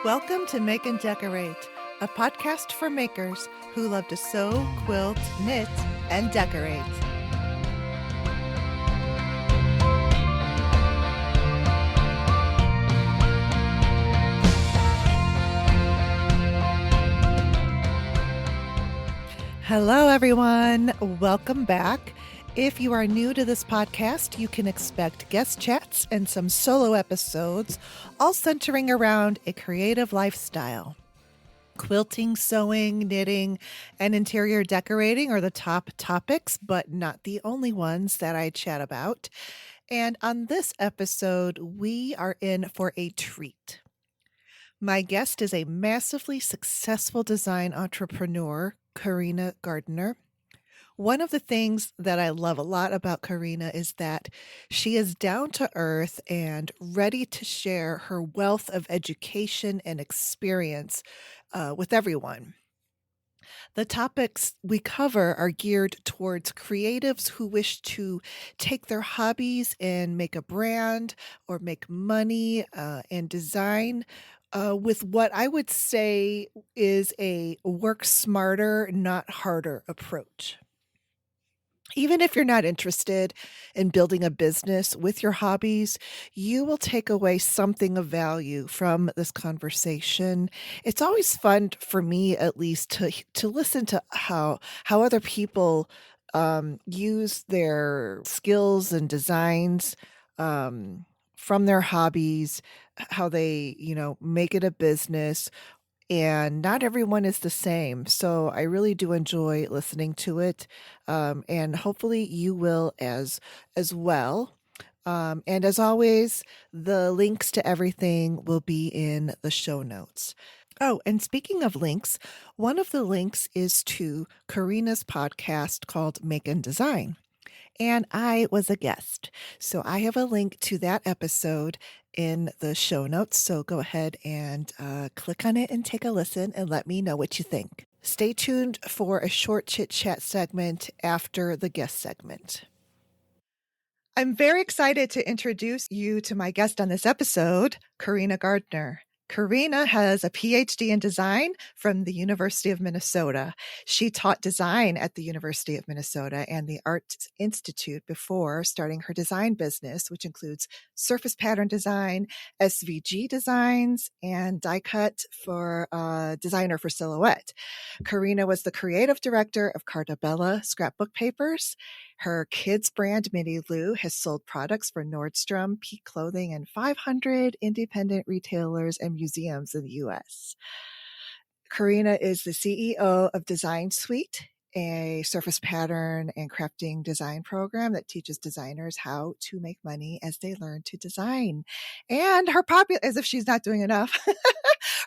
Welcome to Make and Decorate, a podcast for makers who love to sew, quilt, knit, and decorate. Hello, everyone. Welcome back. If you are new to this podcast, you can expect guest chats and some solo episodes, all centering around a creative lifestyle. Quilting, sewing, knitting, and interior decorating are the top topics, but not the only ones that I chat about. And on this episode, we are in for a treat. My guest is a massively successful design entrepreneur, Carina Gardner. One of the things that I love a lot about Karina is that she is down to earth and ready to share her wealth of education and experience with everyone. The topics we cover are geared towards creatives who wish to take their hobbies and make a brand or make money and design with what I would say is a work smarter, not harder approach. Even if you're not interested in building a business with your hobbies, you will take away something of value from this conversation. It's always fun for me, at least, to listen to how other people use their skills and designs from their hobbies, how they, make it a business, and not everyone is the same. So I really do enjoy listening to it. And hopefully you will as well. And as always, the links to everything will be in the show notes. Oh, and speaking of links, one of the links is to Karina's podcast called Make and Design. And I was a guest. So I have a link to that episode in the show notes. So go ahead and click on it and take a listen and let me know what you think. Stay tuned for a short chit chat segment after the guest segment. I'm very excited to introduce you to my guest on this episode, Carina Gardner. Karina has a PhD in design from the University of Minnesota. She taught design at the University of Minnesota and the Arts Institute before starting her design business, which includes surface pattern design, SVG designs, and die cut for designer for silhouette. Karina was the creative director of Cartabella scrapbook papers. Her kids' brand, Minnie Lou, has sold products for Nordstrom, Peak Clothing, and 500 independent retailers and museums in the U.S. Karina is the CEO of Design Suite, a surface pattern and crafting design program that teaches designers how to make money as they learn to design. And her popular, as if she's not doing enough,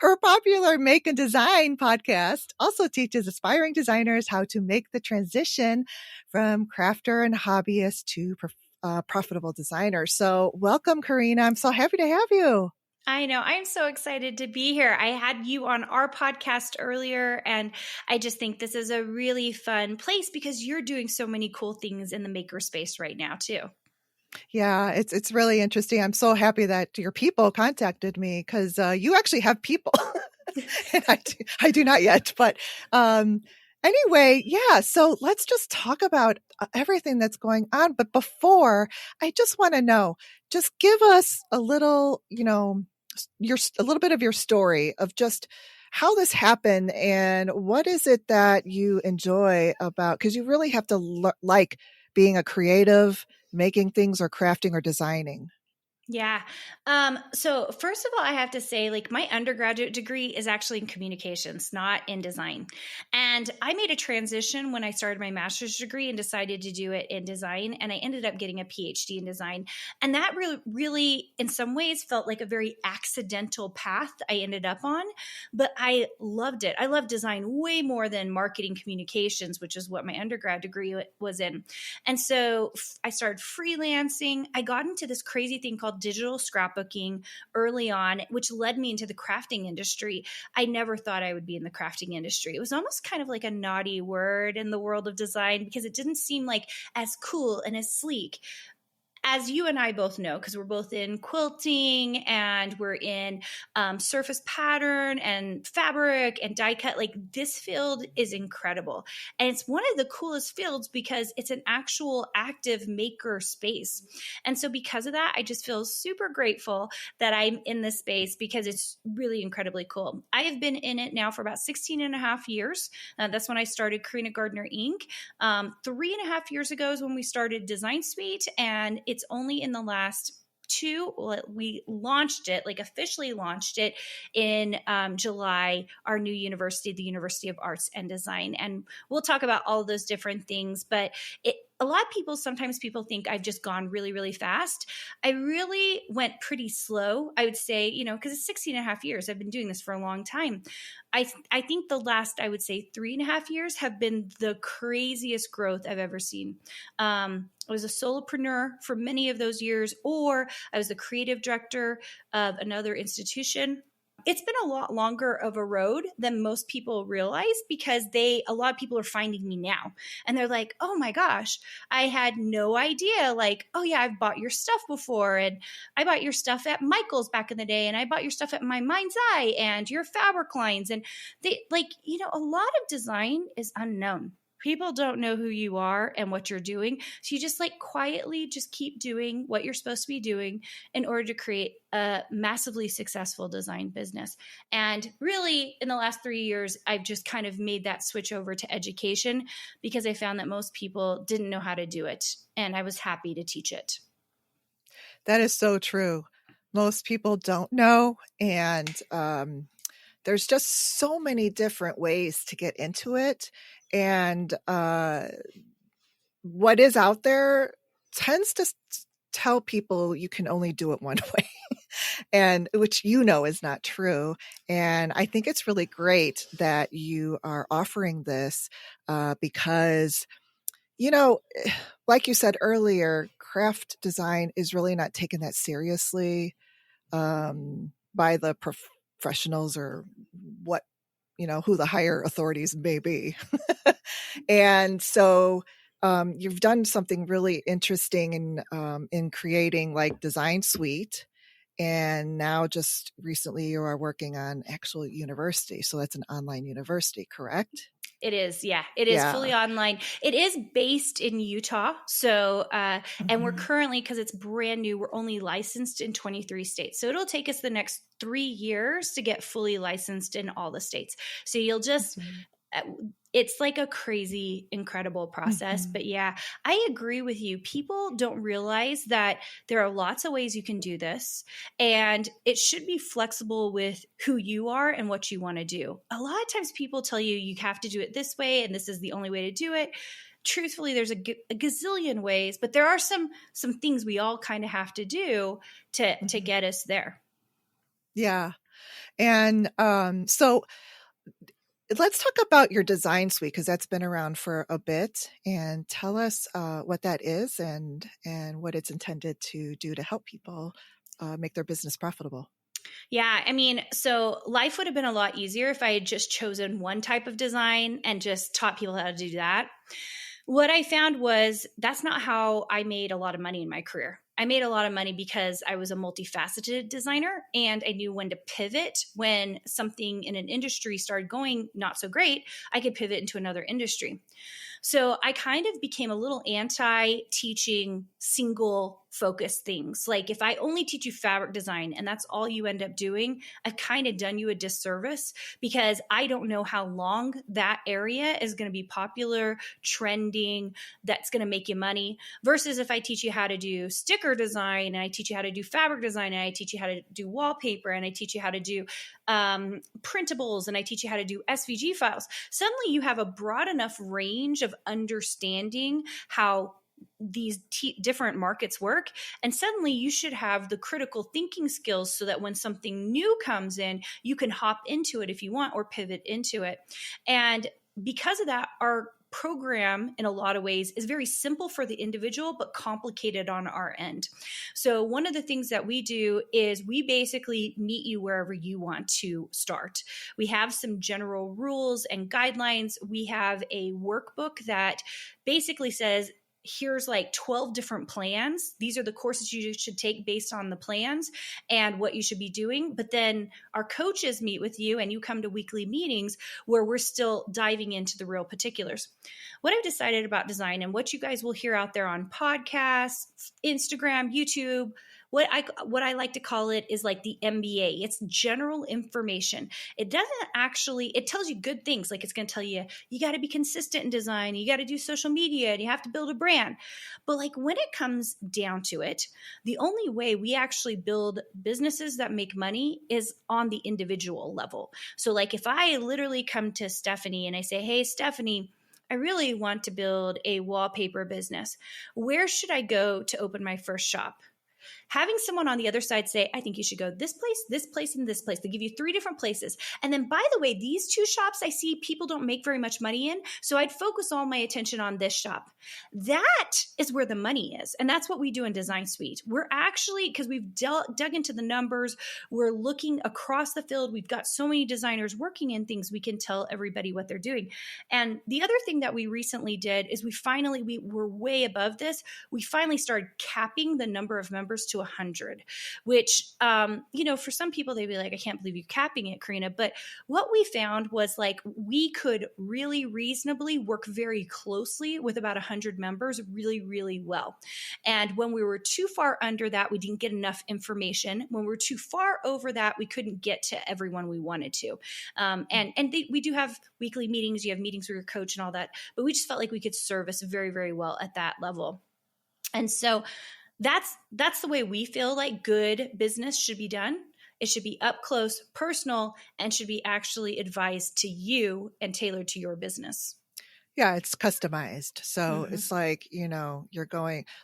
her popular Make and Design podcast also teaches aspiring designers how to make the transition from crafter and hobbyist to profitable designer. So welcome, Karina. I'm so happy to have you. I know. I'm so excited to be here. I had you on our podcast earlier, and I just think this is a really fun place because you're doing so many cool things in the maker space right now, too. Yeah, it's really interesting. I'm so happy that your people contacted me because you actually have people. And I do not yet. But anyway, yeah, so let's just talk about everything that's going on. But before, I just want to know, just give us a little, a little bit of your story of just how this happened and what is it that you enjoy about, because you really have to like being a creative, making things or crafting or designing. Yeah. So first of all, I have to say, like, my undergraduate degree is actually in communications, not in design. And I made a transition when I started my master's degree and decided to do it in design. And I ended up getting a PhD in design. And that really, in some ways, felt like a very accidental path I ended up on. But I loved it. I love design way more than marketing communications, which is what my undergrad degree was in. And so I started freelancing. I got into this crazy thing called digital scrapbooking early on, which led me into the crafting industry. I never thought I would be in the crafting industry. It was almost kind of like a naughty word in the world of design because it didn't seem like as cool and as sleek. as you and I both know, because we're both in quilting and we're in surface pattern and fabric and die cut, like this field is incredible. And it's one of the coolest fields because it's an actual active maker space. And so because of that, I just feel super grateful that I'm in this space because it's really incredibly cool. I have been in it now for about 16 and a half years. That's when I started Carina Gardner Inc. 3.5 years ago is when we started Design Suite, and it's only in the last we launched it, like officially launched it in July, our new university, the University of Arts and Design. And we'll talk about all those different things, but a lot of people, sometimes people think I've just gone really, really fast. I really went pretty slow, I would say, because it's 16 and a half years. I've been doing this for a long time. I think the last, I would say 3.5 years have been the craziest growth I've ever seen. I was a solopreneur for many of those years, or I was the creative director of another institution. It's been a lot longer of a road than most people realize because a lot of people are finding me now and they're like, oh my gosh, I had no idea. Like, oh yeah, I've bought your stuff before, and I bought your stuff at Michael's back in the day, and I bought your stuff at My Mind's Eye and your fabric lines. And they a lot of design is unknown. People don't know who you are and what you're doing. So you just quietly just keep doing what you're supposed to be doing in order to create a massively successful design business. And really, in the last 3 years, I've just kind of made that switch over to education because I found that most people didn't know how to do it. And I was happy to teach it. That is so true. Most people don't know. And there's just so many different ways to get into it. And what is out there tends to tell people you can only do it one way, and which is not true. And I think it's really great that you are offering this because, like you said earlier, craft design is really not taken that seriously by the professionals or what, who the higher authorities may be. And so you've done something really interesting in creating Design Suite. And now just recently you are working on actual university. So that's an online university, correct? It is. Yeah, it is fully online. It is based in Utah. So, and we're currently, because it's brand new, we're only licensed in 23 states. So it'll take us the next 3 years to get fully licensed in all the states. So you'll just, it's like a crazy, incredible process. But yeah, I agree with you. People don't realize that there are lots of ways you can do this, and it should be flexible with who you are and what you want to do. A lot of times people tell you have to do it this way and this is the only way to do it. Truthfully, there's a gazillion ways, but there are some things we all kind of have to do to get us there. Yeah. And so let's talk about your Design Suite, because that's been around for a bit, and tell us what that is and what it's intended to do to help people make their business profitable. Yeah, I mean, so life would have been a lot easier if I had just chosen one type of design and just taught people how to do that. What I found was that's not how I made a lot of money in my career. I made a lot of money because I was a multifaceted designer, and I knew when to pivot. When something in an industry started going not so great, I could pivot into another industry. So I kind of became a little anti-teaching single focused things. Like if I only teach you fabric design and that's all you end up doing, I've kind of done you a disservice because I don't know how long that area is going to be popular, trending, that's going to make you money, versus if I teach you how to do sticker design and I teach you how to do fabric design and I teach you how to do wallpaper and I teach you how to do printables and I teach you how to do SVG files. Suddenly you have a broad enough range of understanding how these different markets work. And suddenly you should have the critical thinking skills so that when something new comes in, you can hop into it if you want or pivot into it. And because of that, our program in a lot of ways is very simple for the individual, but complicated on our end. So one of the things that we do is we basically meet you wherever you want to start. We have some general rules and guidelines. We have a workbook that basically says, here's like 12 different plans. These are the courses you should take based on the plans and what you should be doing. But then our coaches meet with you and you come to weekly meetings where we're still diving into the real particulars. What I've decided about design and what you guys will hear out there on podcasts, Instagram, YouTube, what I like to call it is like the MBA. It's general information. It doesn't actually, it tells you good things. Like it's going to tell you, you got to be consistent in design. You got to do social media and you have to build a brand. But like when it comes down to it, the only way we actually build businesses that make money is on the individual level. So like if I literally come to Stephanie and I say, hey, Stephanie, I really want to build a wallpaper business. Where should I go to open my first shop? Having someone on the other side say, I think you should go this place, and this place. They give you 3 different places. And then, by the way, these 2 shops I see people don't make very much money in. So I'd focus all my attention on this shop. That is where the money is. And that's what we do in Design Suite. We're actually, because we've dug into the numbers, we're looking across the field. We've got so many designers working in things, we can tell everybody what they're doing. And the other thing that we recently did is we were way above this. We finally started capping the number of members to 100, which, for some people, they'd be like, I can't believe you're capping it, Karina. But what we found was like, we could really reasonably work very closely with about 100 members really, really well. And when we were too far under that, we didn't get enough information. When we were too far over that, we couldn't get to everyone we wanted to. We do have weekly meetings. You have meetings with your coach and all that, but we just felt like we could service very, very well at that level. And so that's the way we feel like good business should be done. It should be up close, personal, and should be actually advised to you and tailored to your business. Yeah, it's customized. So it's like,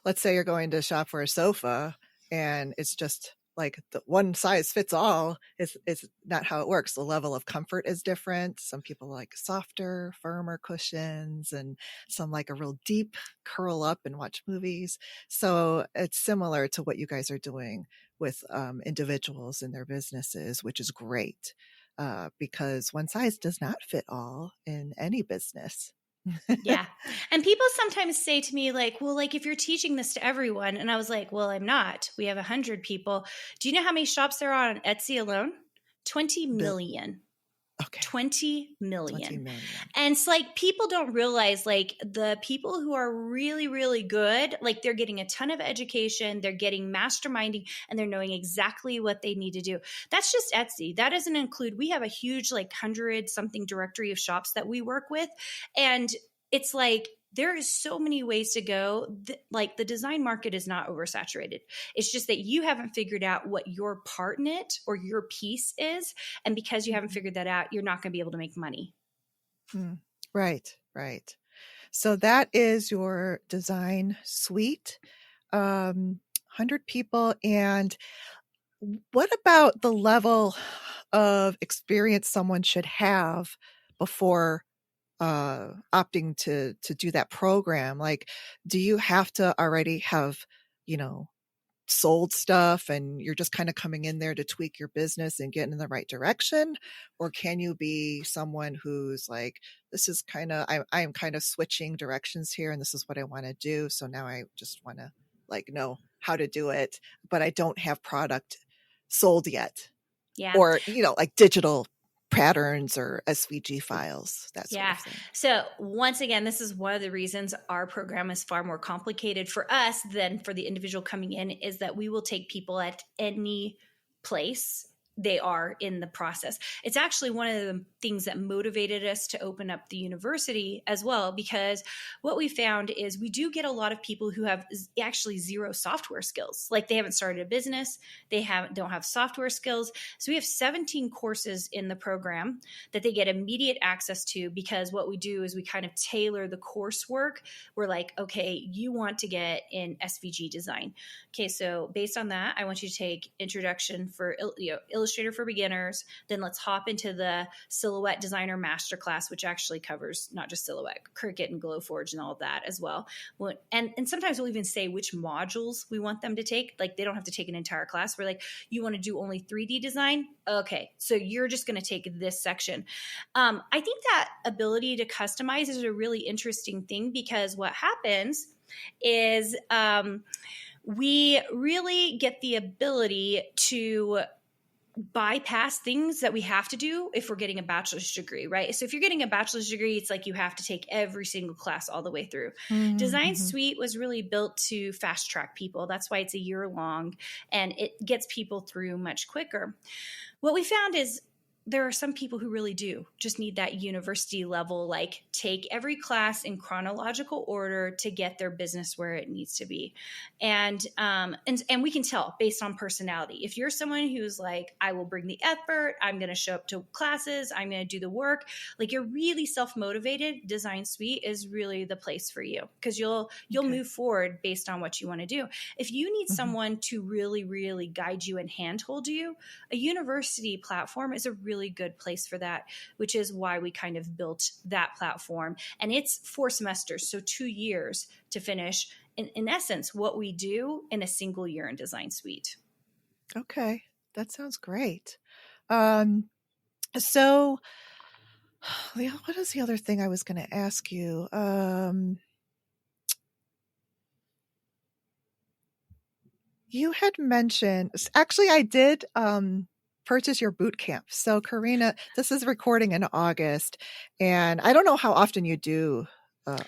let's say you're going to shop for a sofa and it's just like the one size fits all. Is not how it works. The level of comfort is different. Some people like softer, firmer cushions, and some like a real deep curl up and watch movies. So it's similar to what you guys are doing with individuals in their businesses, which is great because one size does not fit all in any business. Yeah. And people sometimes say to me like, well, like if you're teaching this to everyone, and I was like, well, I'm not. We have 100 people. Do you know how many shops there are on Etsy alone? 20 million. Okay. 20 million. 20 million. And it's like people don't realize like the people who are really, really good, like they're getting a ton of education, they're getting masterminding, and they're knowing exactly what they need to do. That's just Etsy. That doesn't include, we have a huge like 100 something directory of shops that we work with. And it's like, there is so many ways to go. Like the design market is not oversaturated. It's just that you haven't figured out what your part in it or your piece is. And because you haven't figured that out, you're not going to be able to make money. Right. So that is your design suite, 100 people. And what about the level of experience someone should have before opting to do that program? Like, do you have to already have, sold stuff and you're just kind of coming in there to tweak your business and get in the right direction? Or can you be someone who's like, this is I am kind of switching directions here and this is what I want to do. So now I just want to like know how to do it, but I don't have product sold yet. Yeah. Or, like digital patterns or SVG files, that sort of thing. So once again, this is one of the reasons our program is far more complicated for us than for the individual coming in, is that we will take people at any place they are in the process. It's actually one of the things that motivated us to open up the university as well, because what we found is we do get a lot of people who have actually zero software skills. Like they haven't started a business, don't have software skills. So we have 17 courses in the program that they get immediate access to, because what we do is we kind of tailor the coursework. We're like, okay, you want to get in SVG design. Okay, so based on that, I want you to take introduction for Illustrator for beginners. Then let's hop into the silhouette designer masterclass, which actually covers not just silhouette, Cricut and Glowforge and all of that as well. And sometimes we'll even say which modules we want them to take. Like they don't have to take an entire class. We're like, you want to do only 3D design? Okay, so you're just going to take this section. I think that ability to customize is a really interesting thing, because what happens is we really get the ability to bypass things that we have to do if we're getting a bachelor's degree, right? So if you're getting a bachelor's degree, it's like you have to take every single class all the way through. Design Mm-hmm. Suite was really built to fast track people. That's why it's a year long and it gets people through much quicker. What we found is there are some people who really do just need that university level, like take every class in chronological order to get their business where it needs to be. And we can tell based on personality. If you're someone who's like, I will bring the effort, I'm going to show up to classes, I'm going to do the work, like you're really self-motivated, Design Suite is really the place for you because you'll move forward based on what you want to do. If you need someone to really, really guide you and handhold you, a university platform is a really good place for that, which is why we kind of built that platform. And it's 4 semesters, so 2 years to finish, in essence, what we do in a single year in Design Suite. Okay, that sounds great. So, what is the other thing I was going to ask you? You had mentioned, actually, I did purchase your boot camp. So, Karina, this is recording in August, and I don't know how often you do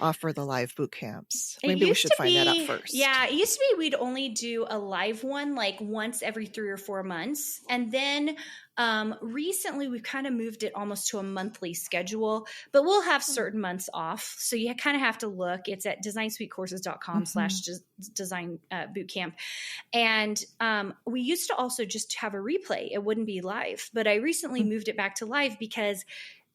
offer the live boot camps. Maybe we should find that out first. Yeah, it used to be we'd only do a live one like once every 3 or 4 months. And then recently we've kind of moved it almost to a monthly schedule, but we'll have certain months off. So you kind of have to look. It's at designsuitecourses.com/design bootcamp. And we used to also just have a replay. It wouldn't be live, but I recently moved it back to live because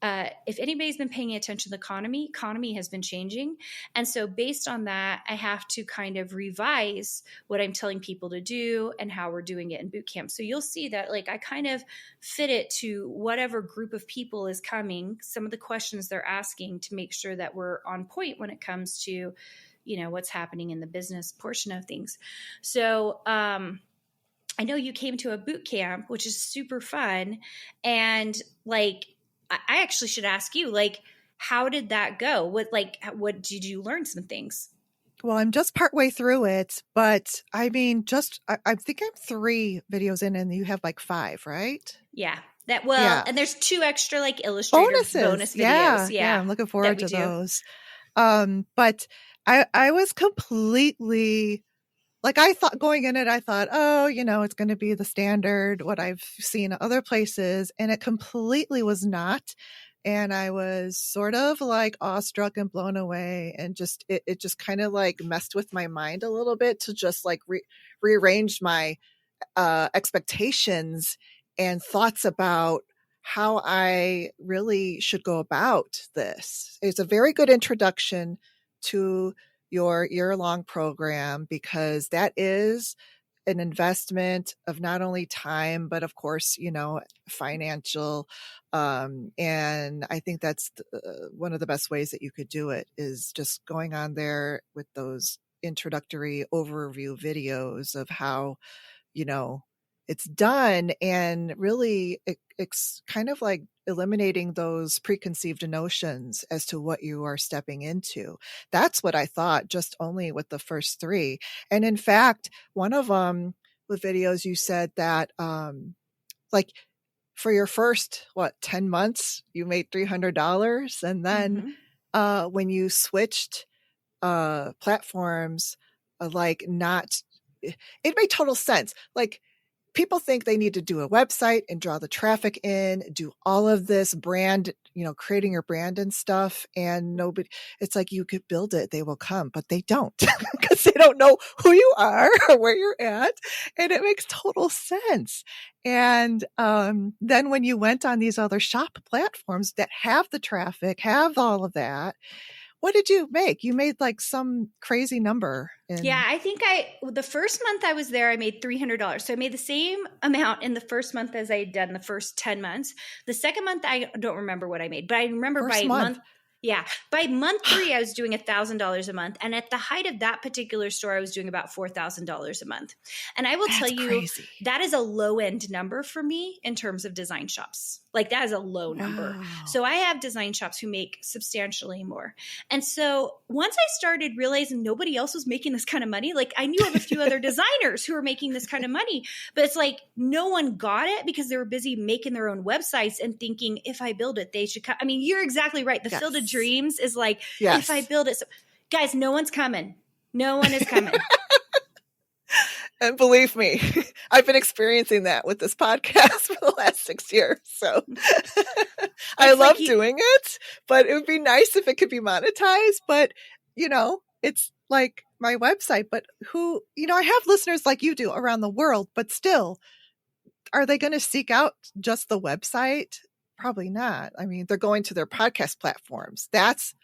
if anybody's been paying attention to the economy has been changing. And so based on that, I have to kind of revise what I'm telling people to do and how we're doing it in boot camp. So you'll see that like I kind of fit it to whatever group of people is coming, some of the questions they're asking to make sure that we're on point when it comes to, what's happening in the business portion of things. So, I know you came to a boot camp, which is super fun. And like, I actually should ask you, like, how did that go? What did you learn some things? Well, I'm just partway through it, but I mean, I think I'm 3 videos in and you have like 5, right? Yeah. And there's 2 extra like illustrator bonus videos. Yeah. I'm looking forward to those. But I was completely, like, I thought going in it, oh, it's going to be the standard, what I've seen other places. And it completely was not. And I was sort of like awestruck and blown away. And just, it just kind of like messed with my mind a little bit to just like rearrange my expectations and thoughts about how I really should go about this. It's a very good introduction to your year-long program because that is an investment of not only time, but of course, financial. And I think that's one of the best ways that you could do it is just going on there with those introductory overview videos of how, it's done, and really it's kind of like eliminating those preconceived notions as to what you are stepping into. That's what I thought, just only with the first 3. And in fact, one of them with videos, you said that like for your first 10 months you made $300, and then when you switched platforms, it made total sense. Like, people think they need to do a website and draw the traffic in, do all of this brand, creating your brand and stuff. And it's like, you could build it, they will come, but they don't because they don't know who you are or where you're at. And it makes total sense. And then when you went on these other shop platforms that have the traffic, have all of that, what did you make? You made like some crazy number. Yeah, I think the first month I was there, I made $300. So I made the same amount in the first month as I had done the first 10 months. The second month, I don't remember what I made, but I remember by month 3, I was doing $1,000 a month. And at the height of that particular store, I was doing about $4,000 a month. And I will tell you, that is a low end number for me in terms of design shops. Like that is a low number. Wow. So I have design shops who make substantially more. And so once I started realizing nobody else was making this kind of money, like I knew of a few other designers who were making this kind of money, but it's like no one got it because they were busy making their own websites and thinking if I build it, they should come. I mean, you're exactly right. The Yes. Field of Dreams is like, Yes. if I build it. So, guys, no one's coming. No one is coming. And believe me, I've been experiencing that with this podcast for the last 6 years. So I love doing it, but it would be nice if it could be monetized. But, you know, it's like my website, but who, you know, I have listeners like you do around the world, but still, are they going to seek out just the website? Probably not. I mean, they're going to their podcast platforms. That's,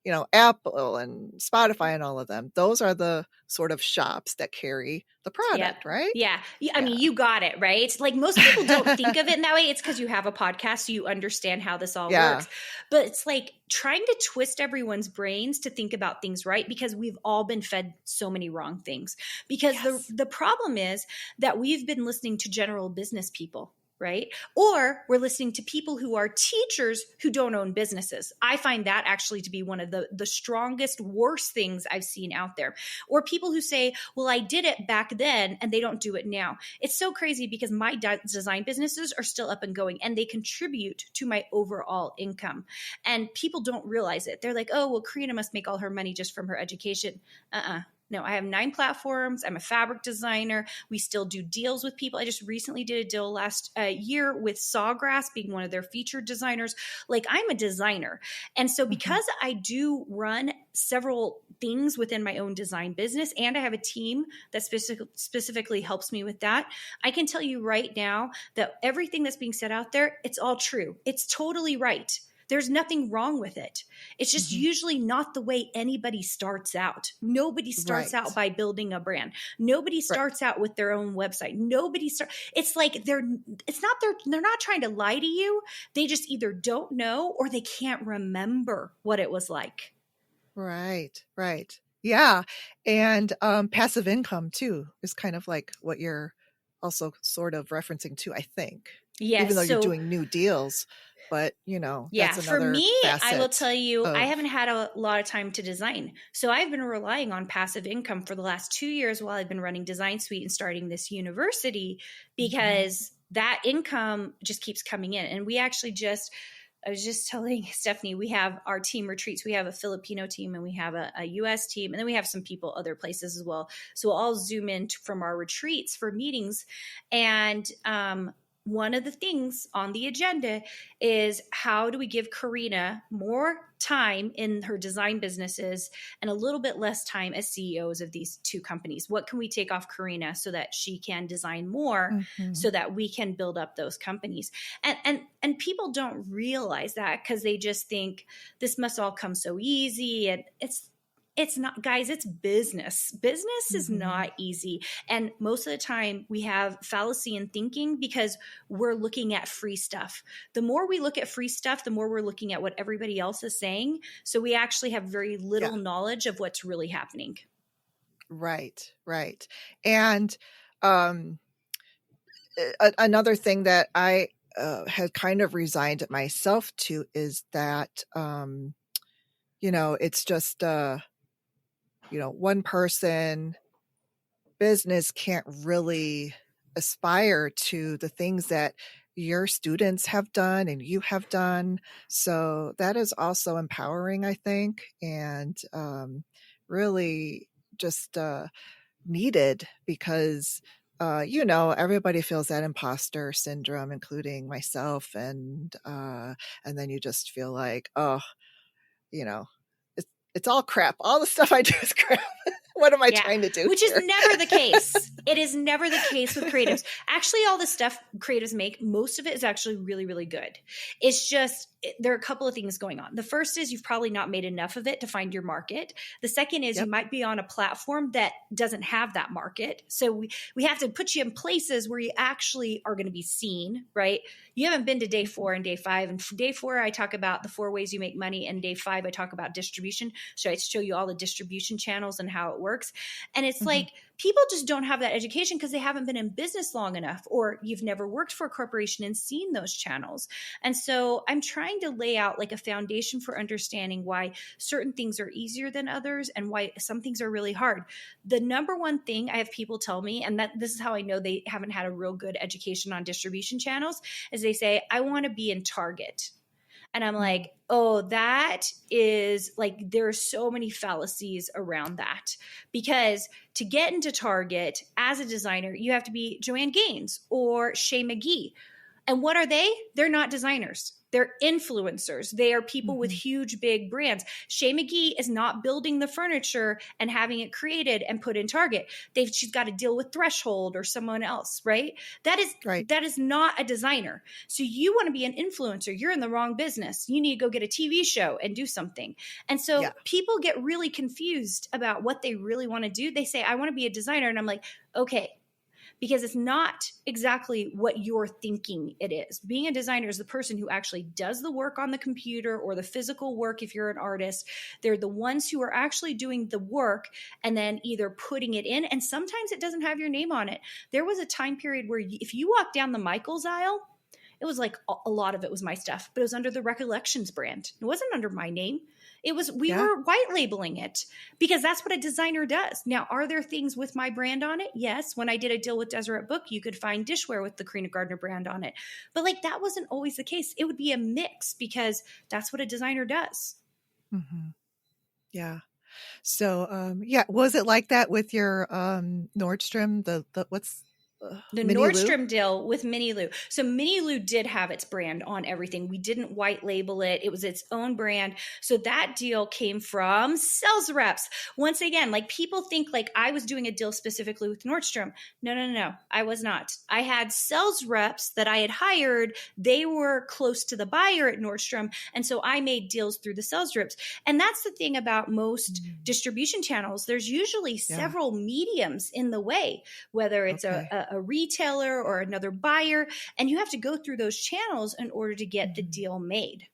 you know, Apple and Spotify and all of them. Those are the sort of shops that carry the product, right? Yeah. I mean, you got it, right? Like most people don't think of it in that way. It's because you have a podcast, so you understand how this all works. But it's like trying to twist everyone's brains to think about things right, because we've all been fed so many wrong things. Because the problem is that we've been listening to general business people, right? Or we're listening to people who are teachers who don't own businesses. I find that actually to be one of the strongest, worst things I've seen out there. Or people who say, well, I did it back then and they don't do it now. It's so crazy because my design businesses are still up and going and they contribute to my overall income. And people don't realize it. They're like, oh, well, Karina must make all her money just from her education. No, I have 9 platforms. I'm a fabric designer. We still do deals with people. I just recently did a deal last year with Sawgrass being one of their featured designers. Like I'm a designer. And so because I do run several things within my own design business and I have a team that specifically helps me with that, I can tell you right now that everything that's being said out there, it's all true. It's totally right. There's nothing wrong with it. It's just usually not the way anybody starts out. Nobody starts out by building a brand. Nobody starts out with their own website. It's like they're not trying to lie to you. They just either don't know or they can't remember what it was like. Right. Yeah. And passive income too is kind of like what you're also sort of referencing to, I think. Yes. Even though you're doing new deals. But, you know, that's another for me, facet I will tell you, I haven't had a lot of time to design. So I've been relying on passive income for the last 2 years while I've been running Design Suite and starting this university, because that income just keeps coming in. And we actually I was just telling Stephanie, we have our team retreats. We have a Filipino team and we have a US team. And then we have some people other places as well. So we'll all Zoom in from our retreats for meetings. And one of the things on the agenda is how do we give Karina more time in her design businesses and a little bit less time as CEOs of these 2 companies? What can we take off Karina so that she can design more so that we can build up those companies? And people don't realize that because they just think this must all come so easy. And it's not, guys, it's business. Business is not easy. And most of the time we have fallacy in thinking because we're looking at free stuff. The more we look at free stuff, the more we're looking at what everybody else is saying. So we actually have very little knowledge of what's really happening. Right. And another thing that I had kind of resigned myself to is that, you know, it's just, you know, one person business can't really aspire to the things that your students have done and you have done. So that is also empowering, I think, and really just needed because, you know, everybody feels that imposter syndrome, including myself. And then you just feel like, oh, you know, it's all crap. All the stuff I do is crap. What am I trying to do? Which is never the case. It is never the case with creatives. Actually, all the stuff creatives make, most of it is actually really, really good. It's just, there are a couple of things going on. The first is you've probably not made enough of it to find your market. The second is you might be on a platform that doesn't have that market. So we have to put you in places where you actually are going to be seen, right? You haven't been to day 4 and day 5. And day 4, I talk about the 4 ways you make money. And day 5, I talk about distribution. Should I show you all the distribution channels and how it works? And it's Mhm. like, people just don't have that education because they haven't been in business long enough, or you've never worked for a corporation and seen those channels. And so I'm trying to lay out like a foundation for understanding why certain things are easier than others and why some things are really hard. The number one thing I have people tell me, and that this is how I know they haven't had a real good education on distribution channels, is they say, I want to be in Target. And I'm Mm. like, oh, that is like, there are so many fallacies around that. Because to get into Target as a designer, you have to be Joanne Gaines or Shay McGee. And what are they? They're not designers. They're influencers. They are people with Mhm. huge, big brands. Shay McGee is not building the furniture and having it created and put in Target. She's got to deal with Threshold or someone else, right? That Right. is not a designer. So you want to be an influencer. You're in the wrong business. You need to go get a TV show and do something. And Yeah. so people get really confused about what they really want to do. They say, I want to be a designer. And I'm like, okay, because it's not exactly what you're thinking it is. Being a designer is the person who actually does the work on the computer or the physical work if you're an artist. They're the ones who are actually doing the work and then either putting it in, and sometimes it doesn't have your name on it. There was a time period where if you walk down the Michaels aisle, it was like a lot of it was my stuff, but it was under the Recollections brand. It wasn't under my name. We Yeah. were white labeling it because that's what a designer does. Now, are there things with my brand on it? Yes. When I did a deal with Deseret Book, you could find dishware with the Carina Gardner brand on it. But like, that wasn't always the case. It would be a mix because that's what a designer does. Mhm. Yeah. So, yeah, was it like that with your Nordstrom? The what's The Mini Lou? Nordstrom deal with Mini Lou. So Mini Lou did have its brand on everything. We didn't white label it. It was its own brand. So that deal came from sales reps. Once again, like, people think like I was doing a deal specifically with Nordstrom. No. I was not. I had sales reps that I had hired. They were close to the buyer at Nordstrom. And so I made deals through the sales reps. And that's the thing about most distribution channels. There's usually Yeah. several mediums in the way, whether it's Okay. a retailer or another buyer, and you have to go through those channels in order to get the deal made.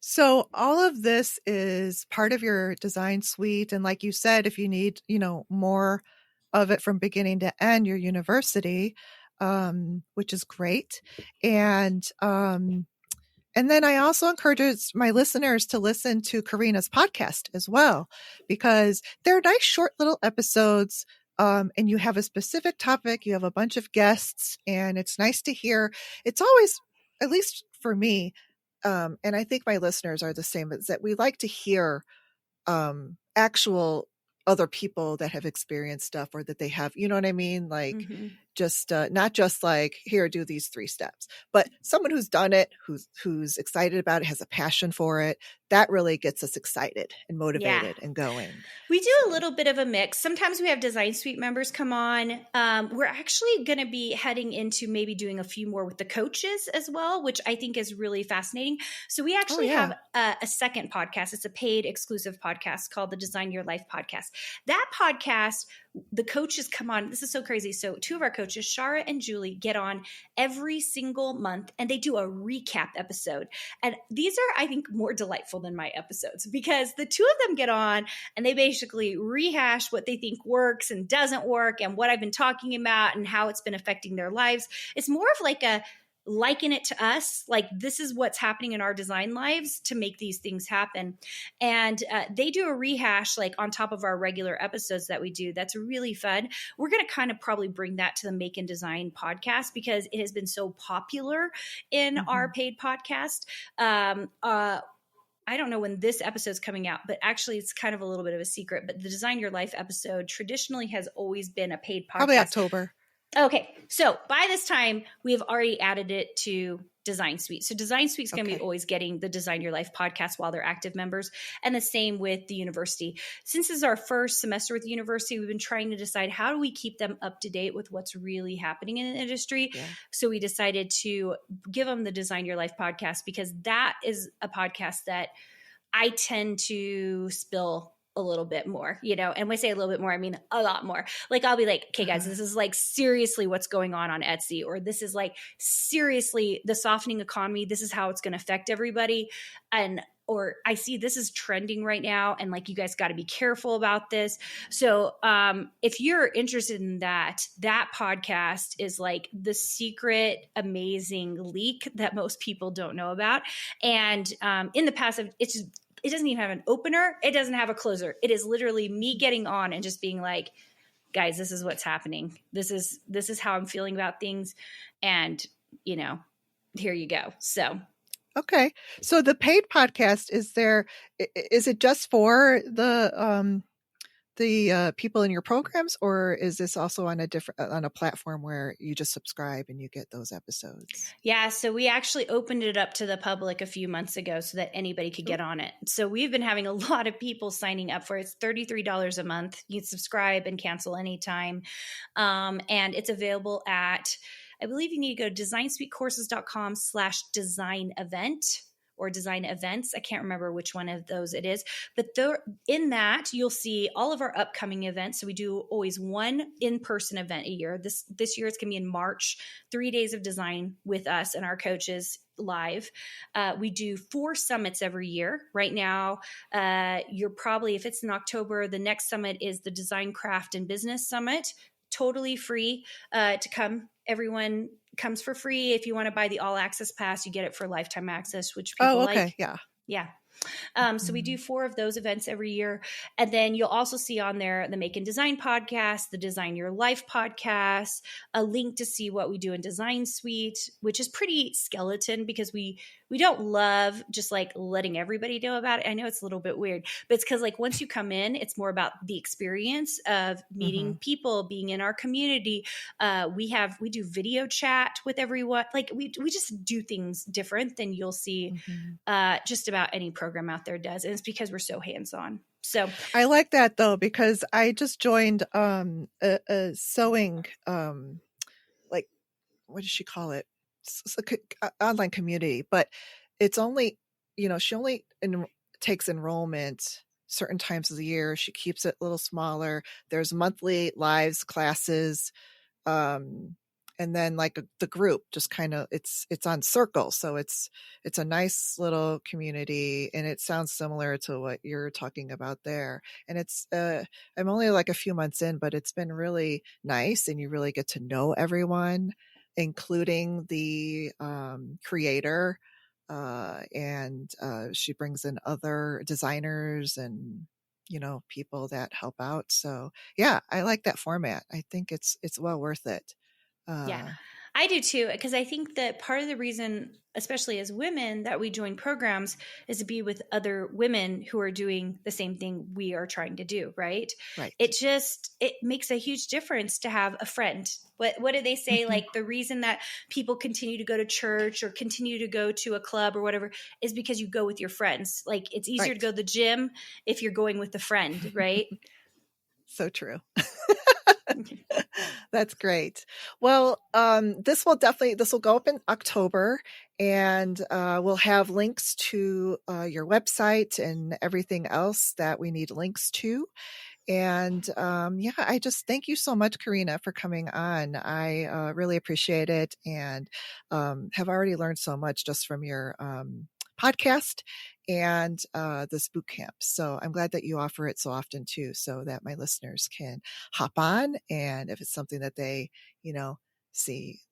So all of this is part of your design suite. And like you said, if you need, more of it from beginning to end, your university, which is great. And then I also encourage my listeners to listen to Karina's podcast as well, because they're nice, short little episodes. And you have a specific topic, you have a bunch of guests, and it's nice to hear. It's always, at least for me, and I think my listeners are the same, is that we like to hear actual other people that have experienced stuff, or that they have, you know what I mean? Like, just not just like, here, do these 3 steps, but someone who's done it, who's excited about it, has a passion for it. That really gets us excited and motivated and going. We do a little bit of a mix. Sometimes we have Design Suite members come on. We're actually going to be heading into maybe doing a few more with the coaches as well, which I think is really fascinating. So we actually have a second podcast. It's a paid exclusive podcast called the Design Your Life podcast. That podcast, the coaches come on. This is so crazy. So 2 of our coaches, Shara and Julie, get on every single month and they do a recap episode. And these are, I think, more delightful than my episodes because the 2 of them get on and they basically rehash what they think works and doesn't work and what I've been talking about and how it's been affecting their lives. It's more of like a liken it to us, like this is what's happening in our design lives to make these things happen. And they do a rehash like on top of our regular episodes that we do. That's really fun. We're going to kind of probably bring that to the Make and Design podcast because it has been so popular in our paid podcast. I don't know when this episode's coming out, but actually it's kind of a little bit of a secret. But the Design Your Life episode traditionally has always been a paid podcast. Probably October. Okay. So by this time, we have already added it to Design Suite. So Design Suite's going to be always getting the Design Your Life podcast while they're active members. And the same with the university. Since this is our first semester with the university, we've been trying to decide how do we keep them up to date with what's really happening in the industry. Yeah. So we decided to give them the Design Your Life podcast because that is a podcast that I tend to spill a little bit more, and when I say a little bit more, I mean a lot more. Like I'll be like, okay, guys, this is like seriously what's going on Etsy, or this is like seriously the softening economy. This is how it's going to affect everybody. And or I see this is trending right now, and like, you guys got to be careful about this. So if you're interested in that podcast is like the secret amazing leak that most people don't know about. And in the past, it doesn't even have an opener, it doesn't have a closer, it is literally me getting on and just being like, guys, this is what's happening, this is how I'm feeling about things, and here you go. So Okay. So the paid podcast, is it just for the people in your programs, or is this also on a platform where you just subscribe and you get those episodes? Yeah, so we actually opened it up to the public a few months ago so that anybody could get on it. So we've been having a lot of people signing up for it. It's $33 a month. You can subscribe and cancel anytime. And it's available at, I believe you need to go to designsuitecourses.com/design event or design events. I can't remember which one of those it is, but in that you'll see all of our upcoming events. So we do always one in-person event a year. This year it's going to be in March, 3 days of design with us and our coaches live. We do 4 summits every year. Right now, you're probably, if it's in October, the next summit is the Design, Craft, and Business Summit. Totally free to come. Everyone comes for free. If you want to buy the all access pass, you get it for lifetime access, which people like. Yeah. Yeah. So we do 4 of those events every year. And then you'll also see on there the Make and Design podcast, the Design Your Life podcast, a link to see what we do in Design Suite, which is pretty skeleton because we don't love just like letting everybody know about it. I know it's a little bit weird, but it's because like once you come in, it's more about the experience of meeting people, being in our community. We do video chat with everyone. Like we just do things different than you'll see just about any program out there does. And it's because we're so hands-on. So I like that though, because I just joined a sewing, like, what does she call it? It's a online community, but it's only, she only takes enrollment certain times of the year. She keeps it a little smaller. There's monthly lives classes. And then like the group just kind of, it's on Circle. So it's a nice little community, and it sounds similar to what you're talking about there. And it's, I'm only like a few months in, but it's been really nice, and you really get to know everyone, including the creator. And she brings in other designers and, people that help out. So yeah, I like that format. I think it's well worth it. Yeah, I do too, because I think that part of the reason, especially as women, that we join programs is to be with other women who are doing the same thing we are trying to do, right? Right. It makes a huge difference to have a friend. What do they say? Like the reason that people continue to go to church or continue to go to a club or whatever is because you go with your friends. Like it's easier to go to the gym if you're going with a friend, right? So true. That's great. Well, this will go up in October, and we'll have links to your website and everything else that we need links to. And I just thank you so much, Karina, for coming on. I really appreciate it, and have already learned so much just from your podcast and this boot camp. So I'm glad that you offer it so often too, so that my listeners can hop on, and if it's something that they,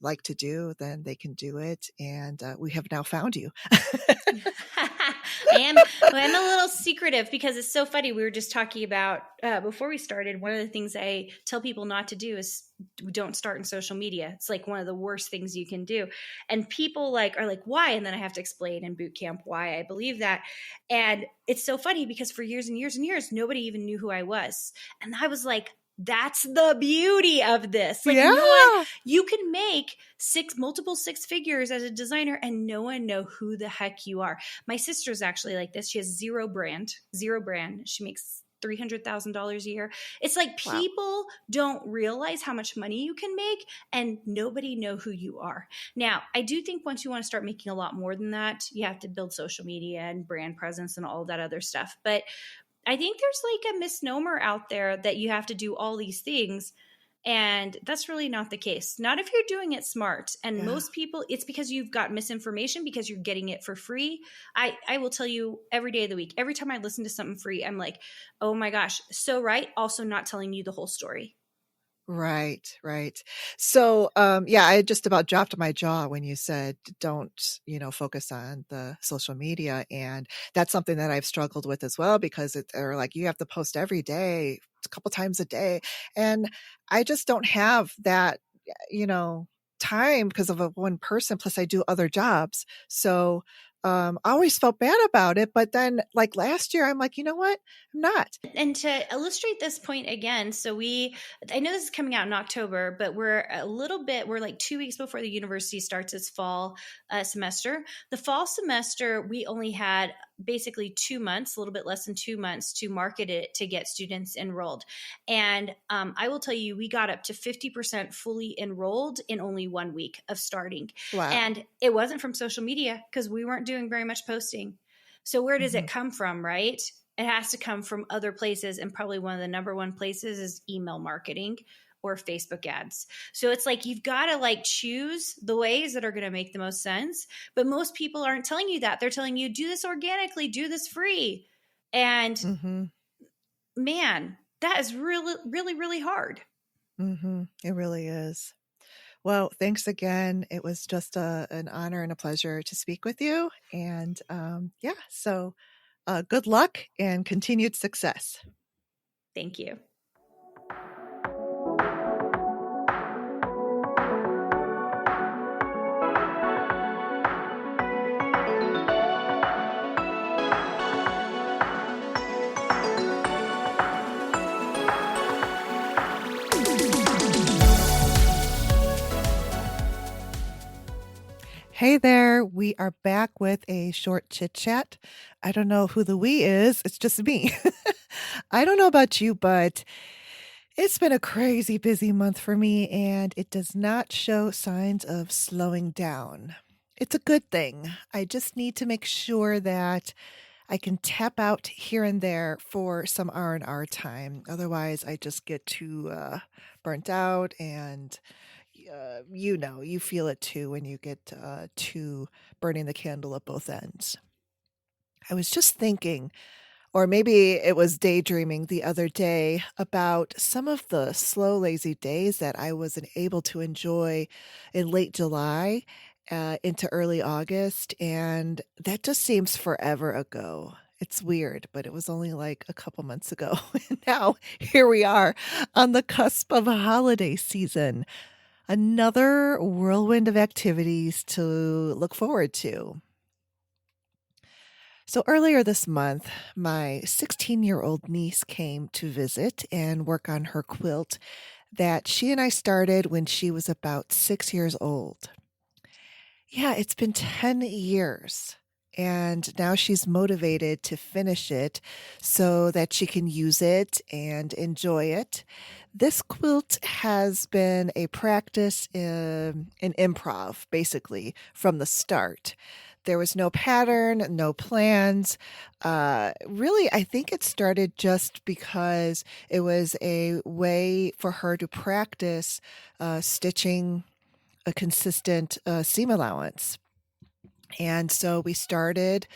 like to do, then they can do it. And we have now found you. I'm a little secretive because it's so funny. We were just talking about before we started, one of the things I tell people not to do is don't start in social media. It's like one of the worst things you can do. And people are like, why? And then I have to explain in boot camp why I believe that. And it's so funny because for years and years and years, nobody even knew who I was. And I was like, that's the beauty of this. Like you can make multiple six figures as a designer and no one know who the heck you are. My sister's actually like this. She has zero brand. She makes $300,000 a year. It's like people don't realize how much money you can make and nobody know who you are. Now, I do think once you want to start making a lot more than that, you have to build social media and brand presence and all that other stuff. But I think there's like a misnomer out there that you have to do all these things. And that's really not the case. Not if you're doing it smart. And Yeah. most people, it's because you've got misinformation because you're getting it for free. I will tell you every day of the week, every time I listen to something free, I'm like, oh my gosh, so right. Also, not telling you the whole story. Right, right. So, yeah, I just about dropped my jaw when you said don't, focus on the social media. And that's something that I've struggled with as well because they're like, you have to post every day, a couple times a day. And I just don't have that, you know, time because of a one person. Plus I do other jobs. So, I always felt bad about it. But then like last year, I'm like, you know what? I'm not. And to illustrate this point again, I know this is coming out in October, but we're like 2 weeks before the university starts its fall semester. The fall semester, we only had basically 2 months, a little bit less than 2 months to market it to get students enrolled. And I will tell you, we got up to 50% fully enrolled in only 1 week of starting. Wow. And it wasn't from social media because we weren't doing very much posting. So where does Hmm. it come from, right? It has to come from other places. And probably one of the number one places is email marketing or Facebook ads. So it's like you've got to like choose the ways that are going to make the most sense. But most people aren't telling you that. They're telling you, do this organically, do this free. And Hmm. man, that is really, really, really hard. It really is. Well, thanks again. It was just an honor and a pleasure to speak with you. And yeah, so good luck and continued success. Thank you. Hey there, we are back with a short chit chat. I don't know who the we is, it's just me. I don't know about you, but it's been a crazy busy month for me, and it does not show signs of slowing down. It's a good thing. I just need to make sure that I can tap out here and there for some R&R time. Otherwise, I just get too burnt out and you feel it too when you get to burning the candle at both ends. I was just thinking, or maybe it was daydreaming the other day about some of the slow, lazy days that I wasn't able to enjoy in late July into early August. And that just seems forever ago. It's weird, but it was only like a couple months ago. And now here we are on the cusp of a holiday season. Another whirlwind of activities to look forward to. So earlier this month, my 16-year-old niece came to visit and work on her quilt that she and I started when she was about 6 years old. Yeah, it's been 10 years. And now she's motivated to finish it so that she can use it and enjoy it. This quilt has been a practice in improv, basically, from the start. There was no pattern, no plans. Really, I think it started just because it was a way for her to practice stitching a consistent seam allowance. And so we started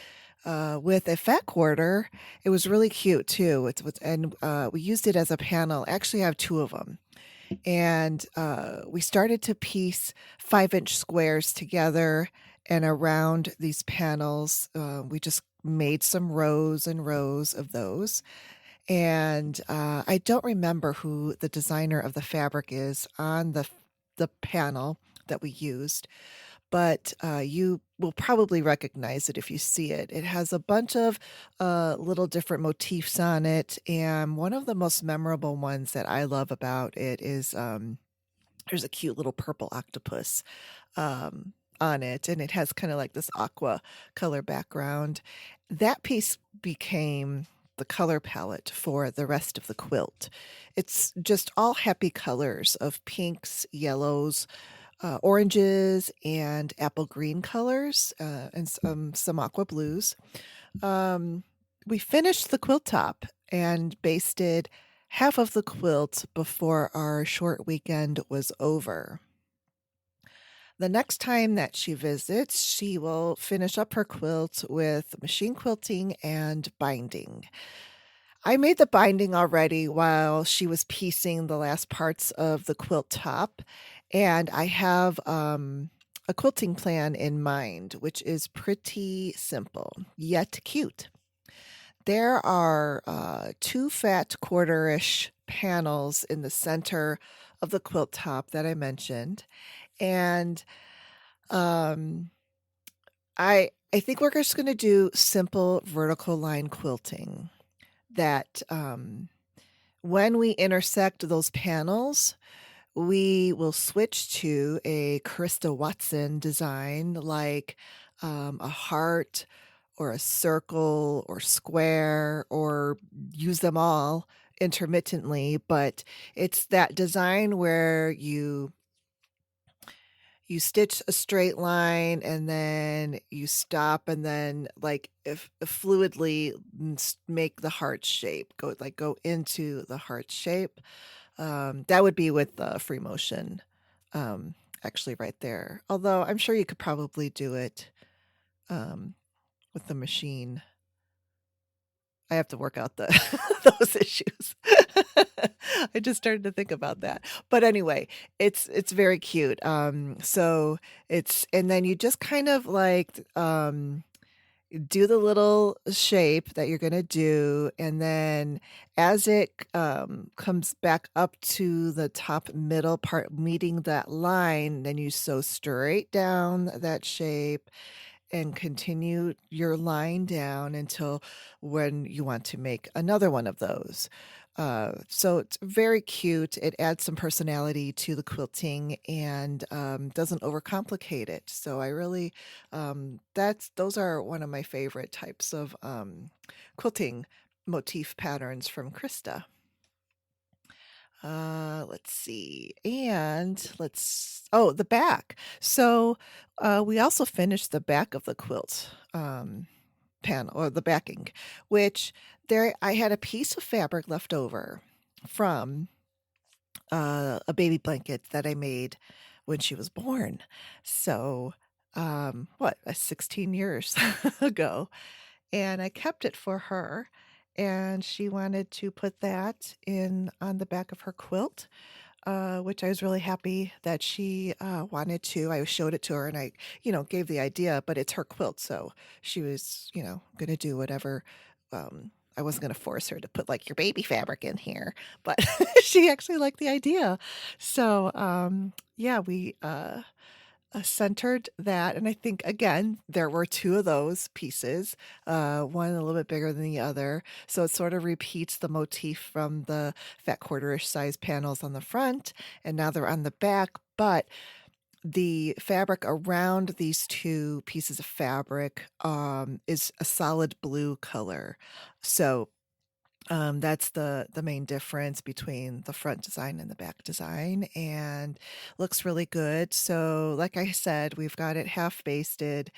with a fat quarter. It was really cute too. And we used it as a panel. Actually, I have two of them. And we started to piece 5-inch squares together and around these panels. We just made some rows and rows of those. And I don't remember who the designer of the fabric is on the panel that we used, but you will probably recognize it if you see it. It has a bunch of little different motifs on it, and one of the most memorable ones that I love about it is there's a cute little purple octopus on it, and it has kind of like this aqua color background. That piece became the color palette for the rest of the quilt. It's just all happy colors of pinks, yellows, oranges and apple green colors, and some aqua blues. Um, we finished the quilt top and basted half of the quilt before our short weekend was over. The next time that she visits, she will finish up her quilt with machine quilting and binding. I made the binding already while she was piecing the last parts of the quilt top, and I have a quilting plan in mind, which is pretty simple yet cute. There are two fat quarter-ish panels in the center of the quilt top that I mentioned, and um, I think we're just going to do simple vertical line quilting. That when we intersect those panels, we will switch to a Krista Watson design like a heart or a circle or square or use them all intermittently. But it's that design where you stitch a straight line and then you stop and then like if fluidly make the heart shape go into the heart shape. That would be with free motion, um, actually right there, although I'm sure you could probably do it um, with the machine. I have to work out the those issues. I just started to think about that. But anyway, it's very cute. So it's and then you just kind of like do the little shape that you're gonna do, and then as it comes back up to the top middle part, meeting that line, then you sew straight down that shape and continue your line down until when you want to make another one of those. So it's very cute. It adds some personality to the quilting and doesn't overcomplicate it. So I really, those are one of my favorite types of quilting motif patterns from Krista. Let's see. The back. So, we also finished the back of the quilt, panel or the backing, which I had a piece of fabric left over from, a baby blanket that I made when she was born. So, 16 years ago, and I kept it for her, and she wanted to put that in on the back of her quilt, which I was really happy that she wanted to. I showed it to her and I, gave the idea, but it's her quilt, so she was, going to do whatever. I wasn't going to force her to put like your baby fabric in here, but she actually liked the idea. So, yeah, we centered that. And I think, again, there were two of those pieces, one a little bit bigger than the other. So it sort of repeats the motif from the fat quarter-ish size panels on the front. And now they're on the back. But the fabric around these two pieces of fabric is a solid blue color. So that's the main difference between the front design and the back design, and looks really good. So, like I said, we've got it half basted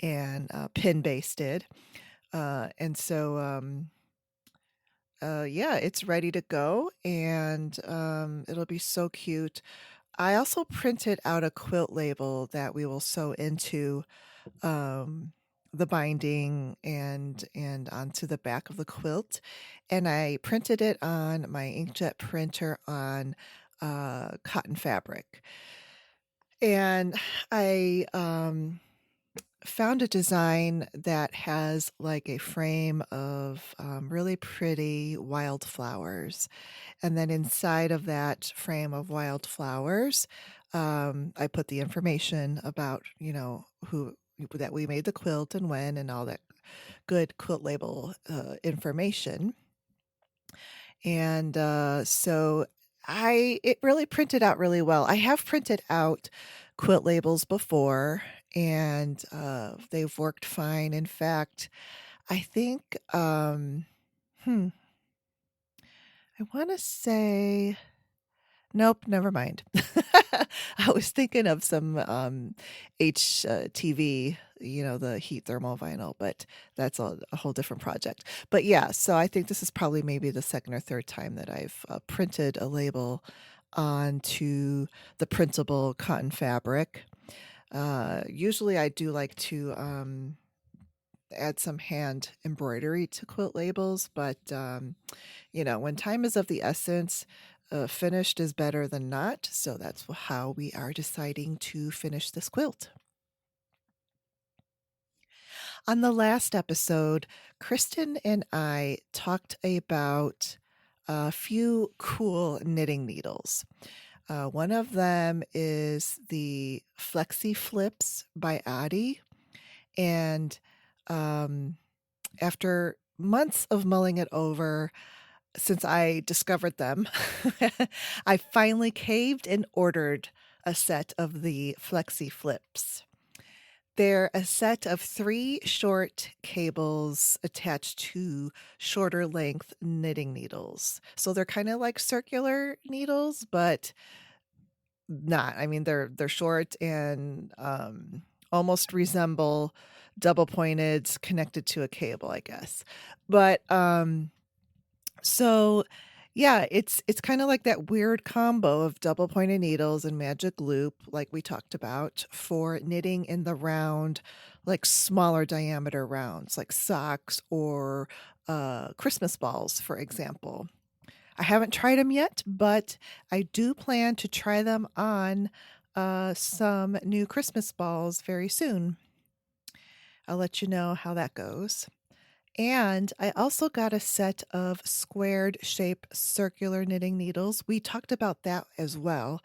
and pin basted, and so yeah, it's ready to go, and it'll be so cute. I also printed out a quilt label that we will sew into um, the binding and onto the back of the quilt, and I printed it on my inkjet printer on cotton fabric. And I found a design that has like a frame of really pretty wildflowers, and then inside of that frame of wildflowers, I put the information about, who that we made the quilt and when and all that good quilt label information. And so it really printed out really well. I have printed out quilt labels before and they've worked fine. In fact, I think, I want to say Nope, never mind. I was thinking of some HTV, the heat thermal vinyl, but that's a whole different project. But yeah, so I think this is probably maybe the second or third time that I've printed a label onto the printable cotton fabric. Usually I do like to add some hand embroidery to quilt labels, but when time is of the essence, finished is better than not. So that's how we are deciding to finish this quilt. On the last episode, Kristen and I talked about a few cool knitting needles. One of them is the Flexi Flips by Adi. And after months of mulling it over, since I discovered them, I finally caved and ordered a set of the Flexi Flips. They're a set of 3 short cables attached to shorter length knitting needles. So they're kind of like circular needles, but not. I mean, they're short and almost resemble double pointed connected to a cable, I guess. But so yeah, it's kind of like that weird combo of double pointed needles and magic loop, like we talked about, for knitting in the round, like smaller diameter rounds, like socks or Christmas balls, for example. I haven't tried them yet, but I do plan to try them on some new Christmas balls very soon. I'll let you know how that goes. And I also got a set of squared shape circular knitting needles. We talked about that as well.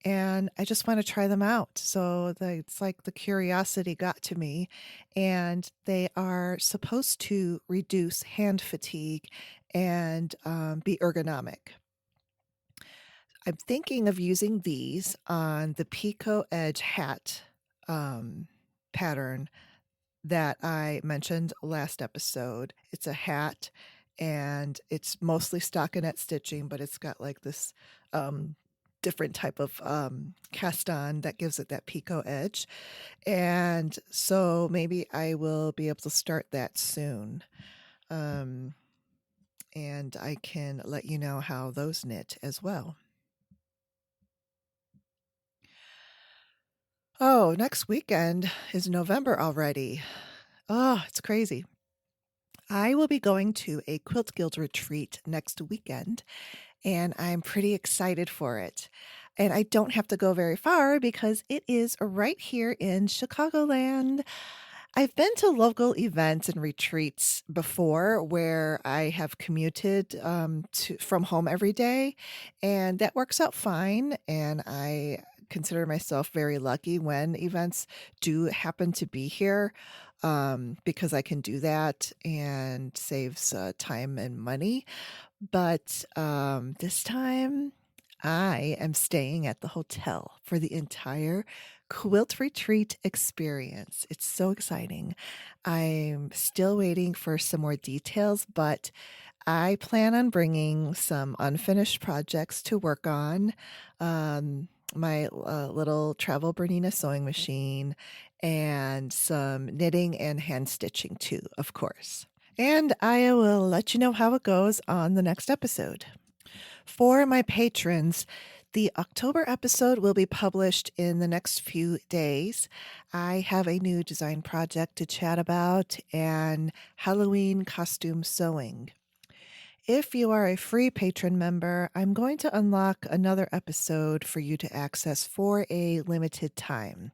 And I just want to try them out. So it's like the curiosity got to me. And they are supposed to reduce hand fatigue and be ergonomic. I'm thinking of using these on the Pico Edge hat pattern that I mentioned last episode. It's a hat and it's mostly stockinette stitching, but it's got like this different type of cast on that gives it that Pico edge. And so maybe I will be able to start that soon. And I can let you know how those knit as well. Oh, next weekend is November already. Oh, it's crazy. I will be going to a Quilt Guild retreat next weekend, and I'm pretty excited for it. And I don't have to go very far because it is right here in Chicagoland. I've been to local events and retreats before where I have commuted from home every day, and that works out fine. And I consider myself very lucky when events do happen to be here because I can do that and saves time and money. But this time I am staying at the hotel for the entire quilt retreat experience. It's so exciting. I'm still waiting for some more details, but I plan on bringing some unfinished projects to work on. My little travel Bernina sewing machine and some knitting and hand stitching too, of course. And I will let you know how it goes on the next episode. For my patrons, the October episode will be published in the next few days. I have a new design project to chat about and Halloween costume sewing. If you are a free patron member, I'm going to unlock another episode for you to access for a limited time.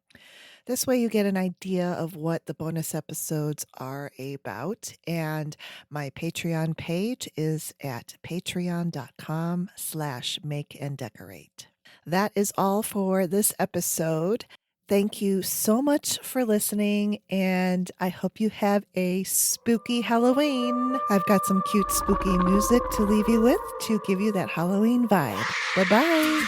This way you get an idea of what the bonus episodes are about. And my Patreon page is at patreon.com/makeanddecorate. That is all for this episode. Thank you so much for listening, and I hope you have a spooky Halloween. I've got some cute spooky music to leave you with to give you that Halloween vibe. Bye-bye.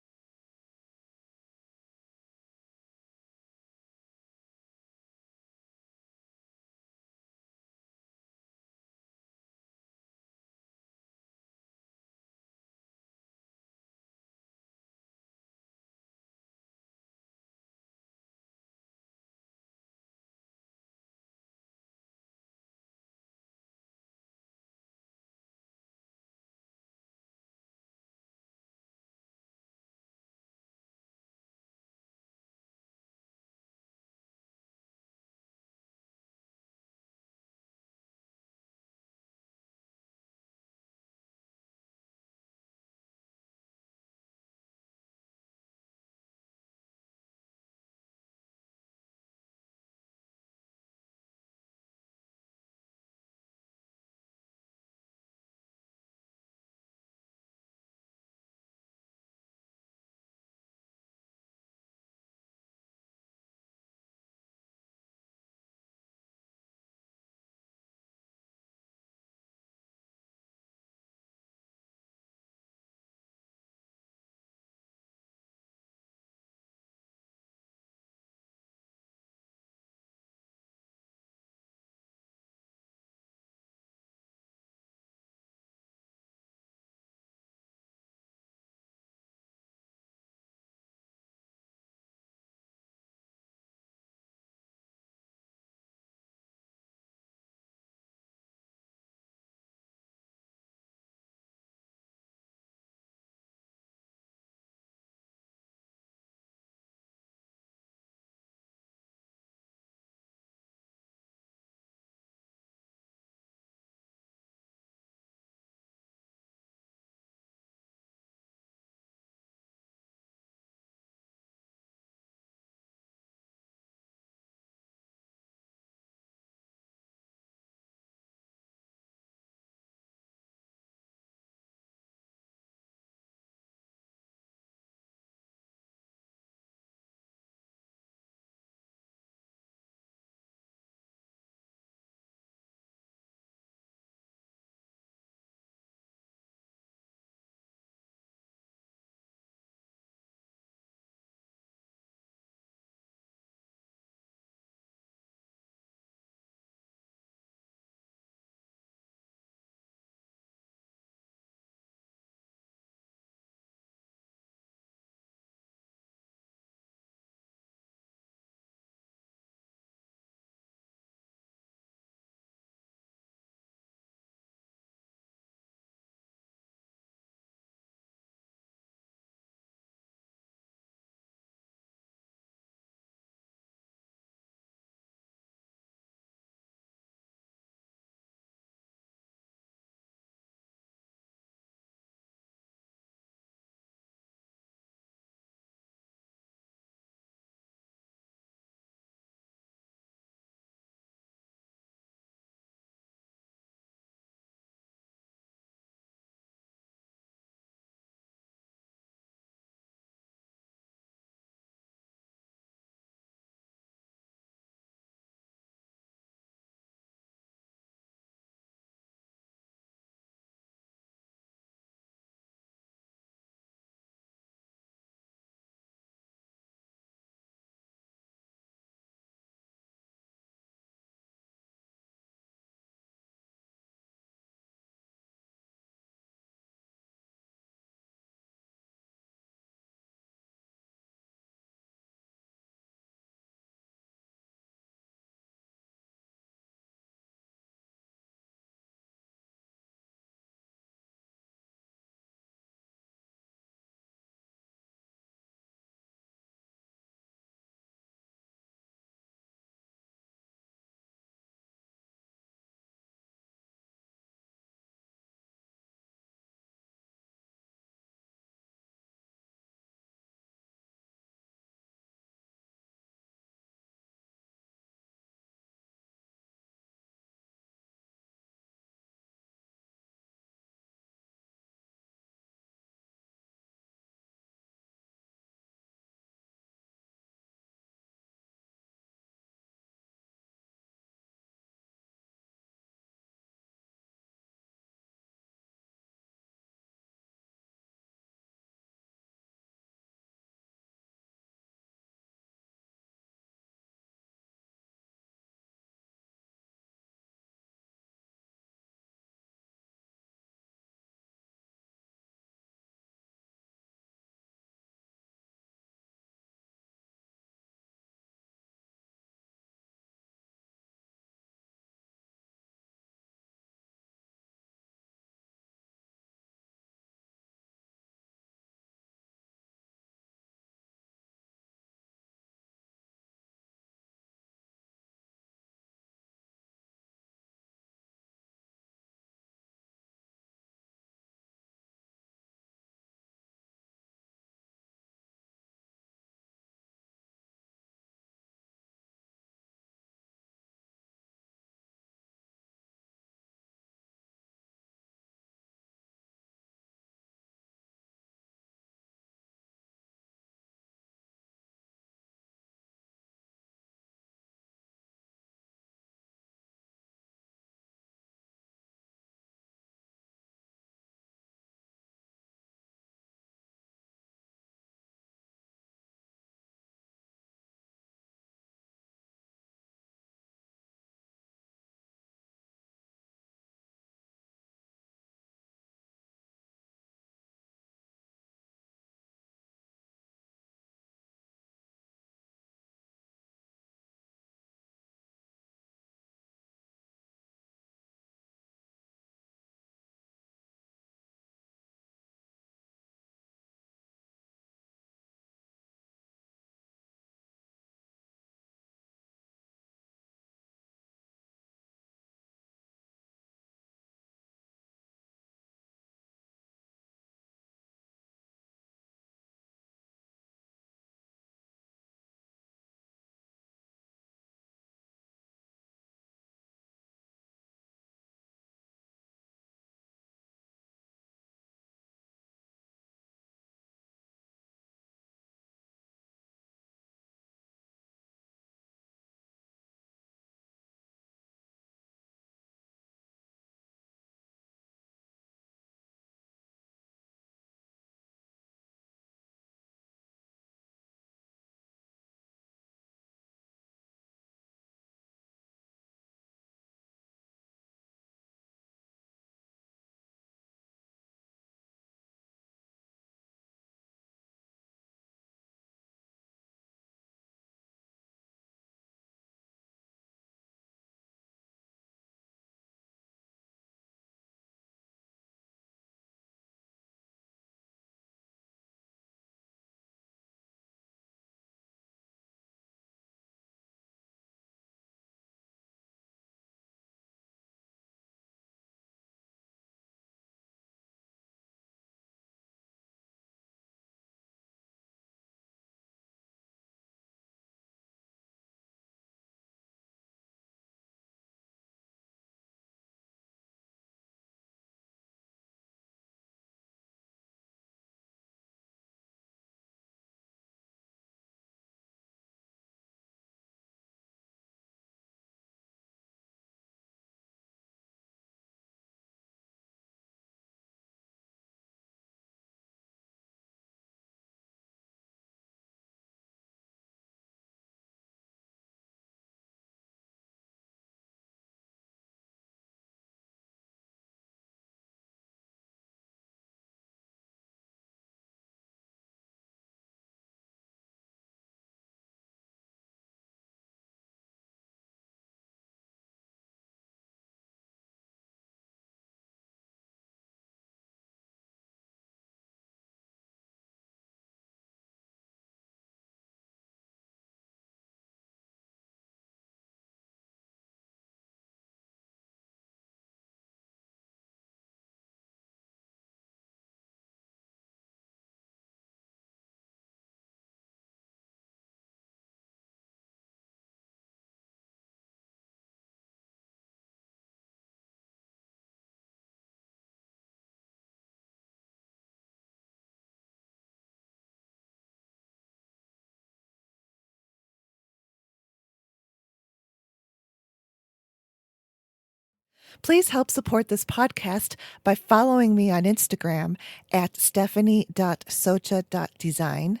Please help support this podcast by following me on Instagram at stephanie.socha.design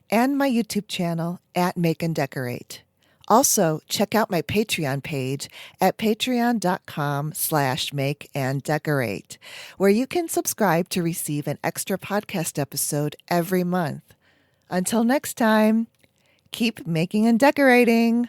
and my YouTube channel at Make and Decorate. Also, check out my Patreon page at patreon.com/makeanddecorate, where you can subscribe to receive an extra podcast episode every month. Until next time, keep making and decorating.